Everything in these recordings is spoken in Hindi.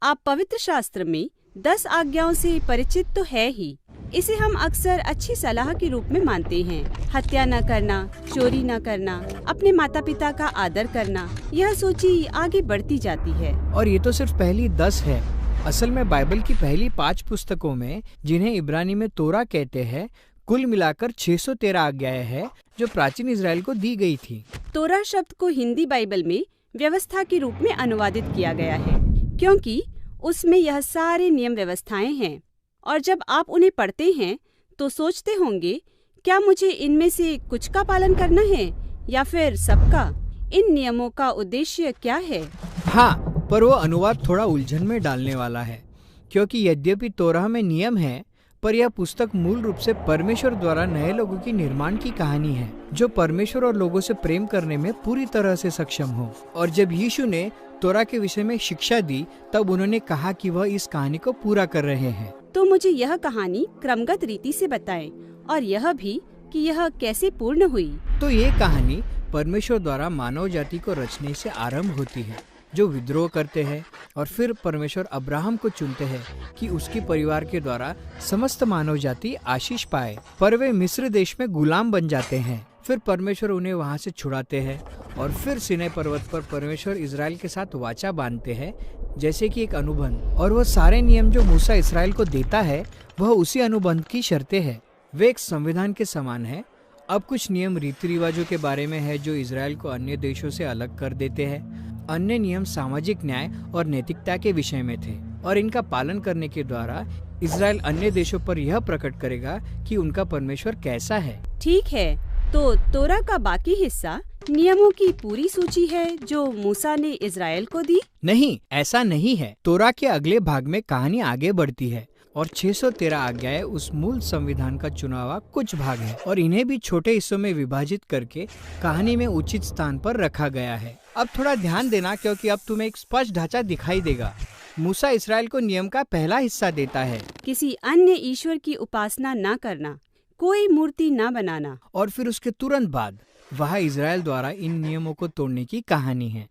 आप पवित्र शास्त्र में 10 आज्ञाओं से परिचित तो है ही। इसे हम अक्सर अच्छी सलाह के रूप में मानते हैं। हत्या न करना, चोरी न करना, अपने माता पिता का आदर करना, यह सूची आगे बढ़ती जाती है। और ये तो सिर्फ पहली 10 है। असल में बाइबल की पहली 5 पुस्तकों में, जिन्हें इब्रानी में तोरा कहते हैं, कुल मिलाकर 613 आज्ञाएं हैं जो प्राचीन इजराइल को दी गई थी। तोरा शब्द को हिंदी बाइबल में व्यवस्था के रूप में अनुवादित किया गया है, क्योंकि उसमें यह सारे नियम व्यवस्थाएं हैं। और जब आप उन्हें पढ़ते हैं तो सोचते होंगे, क्या मुझे इनमें से कुछ का पालन करना है या फिर सबका? इन नियमों का उद्देश्य क्या है? हाँ, पर वो अनुवाद थोड़ा उलझन में डालने वाला है, क्योंकि यद्यपि तोराह में नियम है, पर यह पुस्तक मूल रूप से परमेश्वर द्वारा नए लोगों की निर्माण की कहानी है, जो परमेश्वर और लोगों से प्रेम करने में पूरी तरह से सक्षम हो। और जब यीशु ने तोरा के विषय में शिक्षा दी, तब उन्होंने कहा कि वह इस कहानी को पूरा कर रहे हैं। तो मुझे यह कहानी क्रमगत रीति से बताएं, और यह भी कि यह कैसे पूर्ण हुई। तो ये कहानी परमेश्वर द्वारा मानव जाति को रचने से आरंभ होती है, जो विद्रोह करते हैं, और फिर परमेश्वर अब्राहम को चुनते हैं कि उसके परिवार के द्वारा समस्त मानव जाति आशीष पाए। पर वे मिस्र देश में गुलाम बन जाते हैं। फिर परमेश्वर उन्हें वहां से छुड़ाते हैं, और फिर सीनै पर्वत पर परमेश्वर इजराइल के साथ वाचा बांधते हैं, जैसे कि एक अनुबंध। और वह सारे नियम जो मूसा इस्राएल को देता है, वह उसी अनुबंध की शर्तें हैं। वे एक संविधान के समान है। अब कुछ नियम रीति रिवाजों के बारे में है जो इजराइल को अन्य देशों से अलग कर देते हैं। अन्य नियम सामाजिक न्याय और नैतिकता के विषय में थे, और इनका पालन करने के द्वारा इजराइल अन्य देशों पर यह प्रकट करेगा कि उनका परमेश्वर कैसा है। ठीक है, तो तोरा का बाकी हिस्सा नियमों की पूरी सूची है जो मूसा ने इजराइल को दी? नहीं, ऐसा नहीं है। तोरा के अगले भाग में कहानी आगे बढ़ती है, और 613 आज्ञाएं उस मूल संविधान का चुनावा कुछ भाग है, और इन्हें भी छोटे हिस्सों में विभाजित करके कहानी में उचित स्थान पर रखा गया है। अब थोड़ा ध्यान देना, क्योंकि अब तुम्हें एक स्पष्ट ढांचा दिखाई देगा। मूसा इस्राएल को नियम का पहला हिस्सा देता है, किसी अन्य ईश्वर की उपासना न करना, कोई मूर्ति न बनाना। और फिर उसके तुरंत बाद वहाँ इजराइल द्वारा इन नियमों को तोड़ने की कहानी है।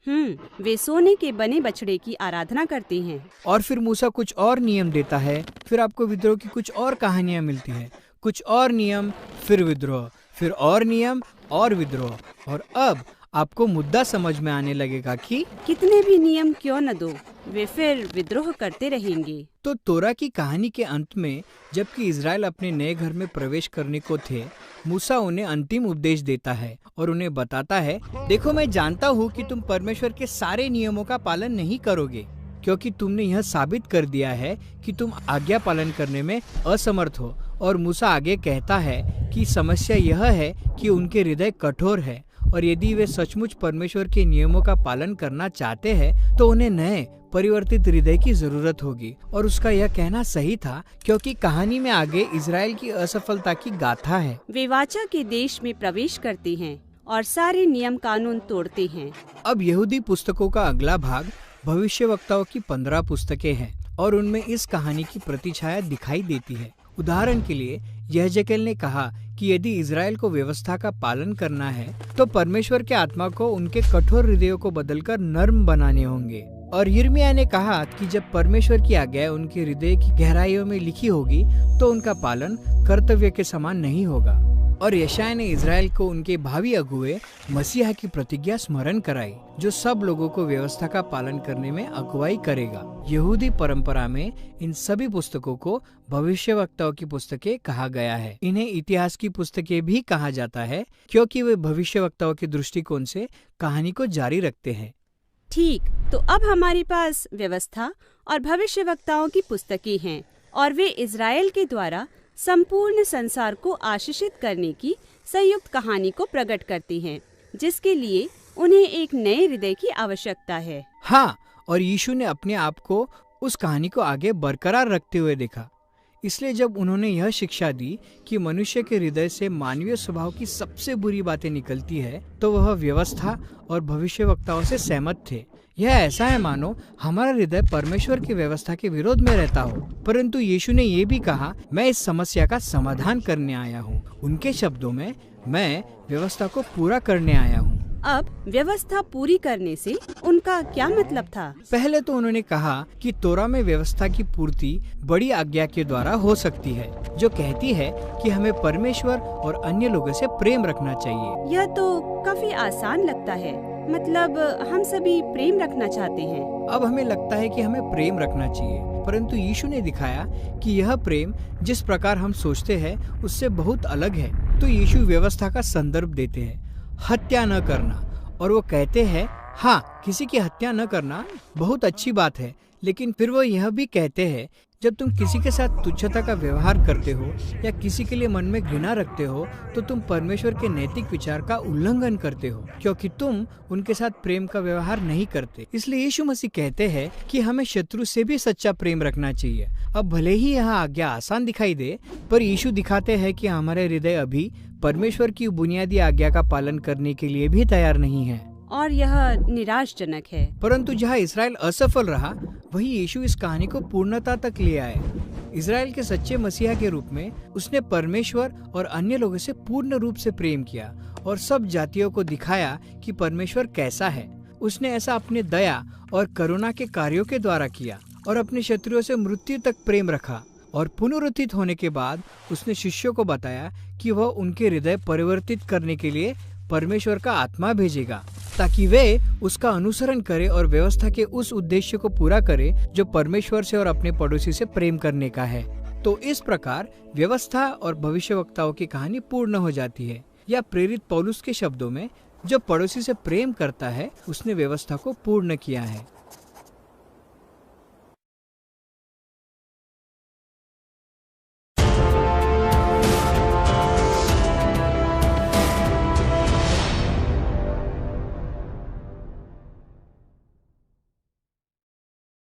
वे सोने के बने बछड़े की आराधना करते हैं। और फिर मूसा कुछ और नियम देता है। फिर आपको विद्रोह की कुछ और कहानियाँ मिलती है, कुछ और नियम, फिर विद्रोह, फिर और नियम और विद्रोह। और अब आपको मुद्दा समझ में आने लगेगा कि कितने भी नियम क्यों न दो, वे फिर विद्रोह करते रहेंगे। तो तोरा की कहानी के अंत में, जबकि इजराइल अपने नए घर में प्रवेश करने को थे, मूसा उन्हें अंतिम उपदेश देता है और उन्हें बताता है, देखो, मैं जानता हूँ कि तुम परमेश्वर के सारे नियमों का पालन नहीं करोगे, क्योंकि तुमने यह साबित कर दिया है कि तुम आज्ञा पालन करने में असमर्थ हो। और मूसा आगे कहता है कि समस्या यह है कि उनके हृदय कठोर है, और यदि वे सचमुच परमेश्वर के नियमों का पालन करना चाहते हैं तो उन्हें नए परिवर्तित हृदय की जरूरत होगी। और उसका यह कहना सही था, क्योंकि कहानी में आगे इजराइल की असफलता की गाथा है। वे वाचा के देश में प्रवेश करते हैं और सारे नियम कानून तोड़ते हैं। अब यहूदी पुस्तकों का अगला भाग भविष्यवक्ताओं की 15 पुस्तकें हैं, और उनमें इस कहानी की प्रतिछाया दिखाई देती है। उदाहरण के लिए यहेजकेल ने कहा कि यदि इजराइल को व्यवस्था का पालन करना है तो परमेश्वर के आत्मा को उनके कठोर हृदयों को बदलकर नर्म बनाने होंगे। और यिर्मयाह ने कहा कि जब परमेश्वर की आज्ञा उनके हृदय की गहराइयों में लिखी होगी तो उनका पालन कर्तव्य के समान नहीं होगा। और यशायाह ने इजराइल को उनके भावी अगुए मसीहा की प्रतिज्ञा स्मरण कराई, जो सब लोगों को व्यवस्था का पालन करने में अगुवाई करेगा। यहूदी परंपरा में इन सभी पुस्तकों को भविष्यवक्ताओं की पुस्तकें कहा गया है। इन्हें इतिहास की पुस्तकें भी कहा जाता है, क्योंकि वे भविष्यवक्ताओं के दृष्टिकोण से कहानी को जारी रखते हैं। ठीक, तो अब हमारे पास व्यवस्था और भविष्यवक्ताओं की पुस्तकें हैं, और वे इजराइल के द्वारा संपूर्ण संसार को आशीषित करने की संयुक्त कहानी को प्रकट करती हैं, जिसके लिए उन्हें एक नए हृदय की आवश्यकता है। हाँ, और यीशु ने अपने आप को उस कहानी को आगे बरकरार रखते हुए देखा। इसलिए जब उन्होंने यह शिक्षा दी कि मनुष्य के हृदय से मानवीय स्वभाव की सबसे बुरी बातें निकलती है, तो वह व्यवस्था और भविष्यवक्ताओं से सहमत थे। यह ऐसा है मानो हमारा हृदय परमेश्वर की व्यवस्था के विरोध में रहता हो। परंतु यीशु ने ये भी कहा, मैं इस समस्या का समाधान करने आया हूँ। उनके शब्दों में, मैं व्यवस्था को पूरा करने आया हूँ। अब व्यवस्था पूरी करने से उनका क्या मतलब था? पहले तो उन्होंने कहा कि तोरा में व्यवस्था की पूर्ति बड़ी आज्ञा के द्वारा हो सकती है, जो कहती है कि हमें परमेश्वर और अन्य लोगों से प्रेम रखना चाहिए। यह तो काफी आसान लगता है, मतलब हम सभी प्रेम रखना चाहते हैं। अब हमें लगता है कि हमें प्रेम रखना चाहिए, परंतु यीशु ने दिखाया कि यह प्रेम जिस प्रकार हम सोचते हैं उससे बहुत अलग है। तो यीशु व्यवस्था का संदर्भ देते हैं, हत्या न करना, और वो कहते हैं हाँ, किसी की हत्या न करना बहुत अच्छी बात है, लेकिन फिर वो यह भी कहते हैं जब तुम किसी के साथ तुच्छता का व्यवहार करते हो या किसी के लिए मन में घृणा रखते हो तो तुम परमेश्वर के नैतिक विचार का उल्लंघन करते हो, क्योंकि तुम उनके साथ प्रेम का व्यवहार नहीं करते। इसलिए यीशु मसीह कहते हैं कि हमें शत्रु से भी सच्चा प्रेम रखना चाहिए। अब भले ही यह आज्ञा आसान दिखाई दे, पर यीशु दिखाते हैं कि हमारे हृदय अभी परमेश्वर की बुनियादी आज्ञा का पालन करने के लिए भी तैयार नहीं है, और यह निराशजनक है। परंतु जहाँ इसराइल असफल रहा, वही यीशु इस कहानी को पूर्णता तक ले आए। इसराइल के सच्चे मसीहा के रूप में उसने परमेश्वर और अन्य लोगों से पूर्ण रूप से प्रेम किया और सब जातियों को दिखाया कि परमेश्वर कैसा है। उसने ऐसा अपने दया और करुणा के कार्यों के द्वारा किया और अपने शत्रुओं से मृत्यु तक प्रेम रखा। और पुनरुत्थित होने के बाद उसने शिष्यों को बताया कि वह उनके हृदय परिवर्तित करने के लिए परमेश्वर का आत्मा भेजेगा, ताकि वे उसका अनुसरण करें और व्यवस्था के उस उद्देश्य को पूरा करें जो परमेश्वर से और अपने पड़ोसी से प्रेम करने का है। तो इस प्रकार व्यवस्था और भविष्यवक्ताओं की कहानी पूर्ण हो जाती है, या प्रेरित पौलुस के शब्दों में, जो पड़ोसी से प्रेम करता है उसने व्यवस्था को पूर्ण किया है।